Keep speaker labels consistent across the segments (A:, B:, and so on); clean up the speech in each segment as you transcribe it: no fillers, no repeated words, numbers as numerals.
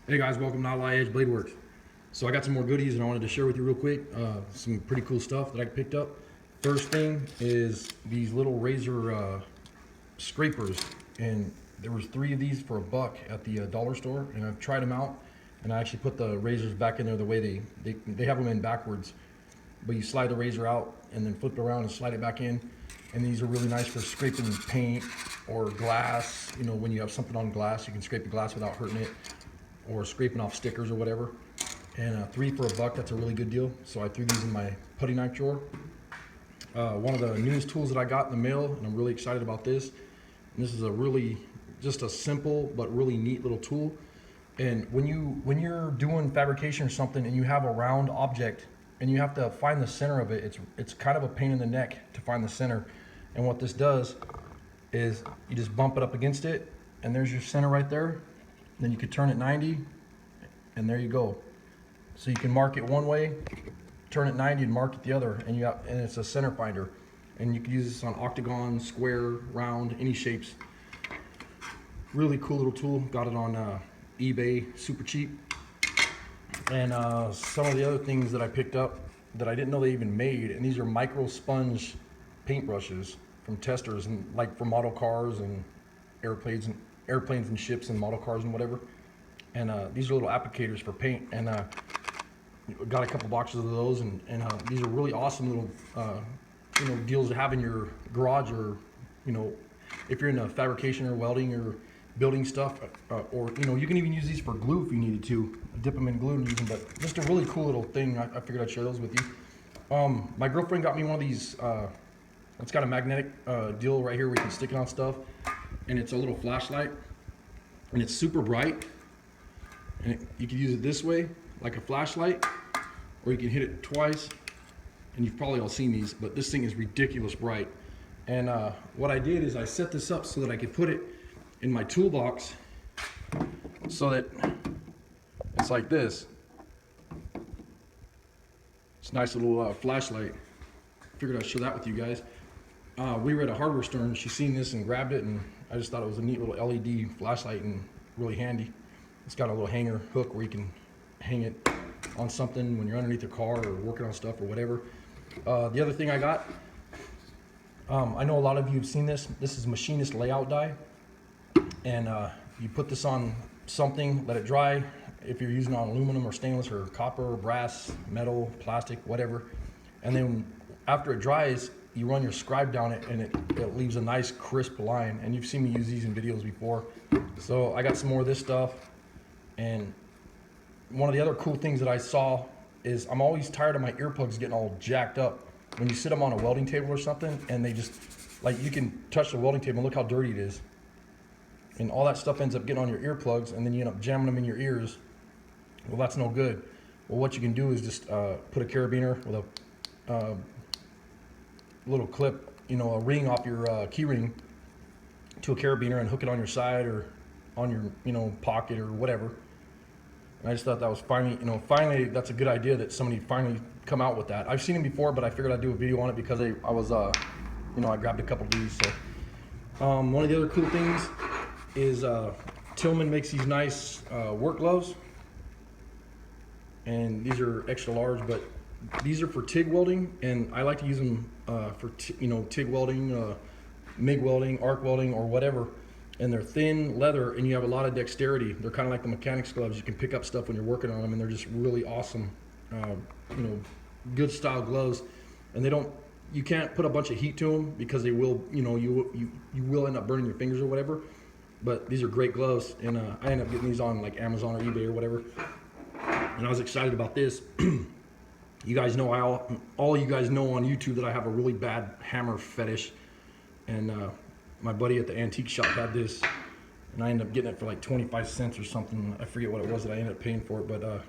A: Hey guys, welcome to Outlaw Edge Blade Works. So I got some more goodies and I wanted to share with you real quick. Some pretty cool stuff that I picked up. First thing is these little razor scrapers, and there was 3 of these for $1 at the dollar store, and I've tried them out, and I actually put the razors back in there the way they have them in backwards, but you slide the razor out and then flip it around and slide it back in, and these are really nice for scraping paint or glass. You know, when you have something on glass, you can scrape the glass without hurting it, or scraping off stickers or whatever. And 3 for $1, that's a really good deal. So I threw these in my putty knife drawer. One of the newest tools that I got in the mail, and I'm really excited about this. And this is just a simple but really neat little tool. And when you're doing fabrication or something and you have a round object and you have to find the center of it, it's kind of a pain in the neck to find the center. And what this does is you just bump it up against it, and there's your center right there. Then you could turn it 90, and there you go. So you can mark it one way, turn it 90, and mark it the other, and it's a center finder. And you can use this on octagon, square, round, any shapes. Really cool little tool. Got it on eBay, super cheap. And some of the other things that I picked up that I didn't know they even made, and these are micro sponge paintbrushes from testers, and like for model cars and airplanes and ships and model cars and whatever. And these are little applicators for paint, and got a couple boxes of those, and these are really awesome little deals to have in your garage, or if you're into fabrication or welding or building stuff, or you can even use these for glue if you needed to dip them in glue and use them. But just a really cool little thing. I figured I'd share those with you. My girlfriend got me one of these. It's got a magnetic deal right here where you can stick it on stuff, and it's a little flashlight, and it's super bright, and you can use it this way like a flashlight, or you can hit it twice, and you've probably all seen these, but this thing is ridiculous bright. And what I did is I set this up so that I could put it in my toolbox, so that it's like this. It's a nice little flashlight. Figured I'd share that with you guys. We were at a hardware store and she seen this and grabbed it, and I just thought it was a neat little LED flashlight and really handy. It's got a little hanger hook where you can hang it on something when you're underneath your car or working on stuff or whatever. The other thing I got, I know a lot of you have seen this. This is machinist layout dye, and you put this on something, let it dry. If you're using it on aluminum or stainless or copper, brass, metal, plastic, whatever, and then after it dries, you run your scribe down it, and it leaves a nice crisp line. And you've seen me use these in videos before. So I got some more of this stuff. And one of the other cool things that I saw is, I'm always tired of my earplugs getting all jacked up when you sit them on a welding table or something, and they just, like, you can touch the welding table and look how dirty it is. And all that stuff ends up getting on your earplugs, and then you end up jamming them in your ears. Well, that's no good. Well, what you can do is just put a carabiner with a little clip, a ring off your key ring to a carabiner, and hook it on your side or on your pocket or whatever. And I just thought that was finally that's a good idea that somebody finally come out with that. I've seen them before, but I figured I'd do a video on it because I grabbed a couple of these. So one of the other cool things is Tillman makes these nice work gloves, and these are extra large, but these are for TIG welding, and I like to use them for TIG welding, MIG welding, arc welding, or whatever. And they're thin leather, and you have a lot of dexterity. They're kind of like the mechanics gloves. You can pick up stuff when you're working on them, and they're just really awesome, good style gloves. And you can't put a bunch of heat to them because they will, you will end up burning your fingers or whatever. But these are great gloves, and I ended up getting these on like Amazon or eBay or whatever. And I was excited about this. You guys know, all you guys know on YouTube that I have a really bad hammer fetish, and my buddy at the antique shop had this, and I ended up getting it for like 25 cents or something. I forget what it was that I ended up paying for it, but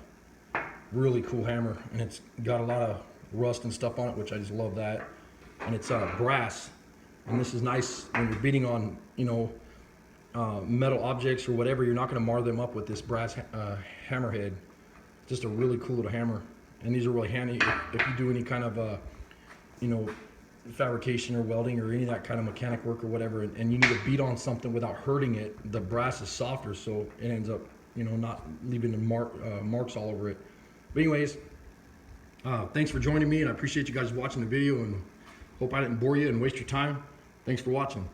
A: really cool hammer, and it's got a lot of rust and stuff on it, which I just love that. And it's brass, and this is nice when you're beating on metal objects or whatever. You're not going to mar them up with this brass hammerhead. Just a really cool little hammer, and these are really handy if you do any kind of fabrication or welding or any of that kind of mechanic work or whatever, and you need to beat on something without hurting it. The brass is softer, so it ends up you know, not leaving the marks all over it. But anyways, thanks for joining me, and I appreciate you guys watching the video, and hope I didn't bore you and waste your time. Thanks for watching.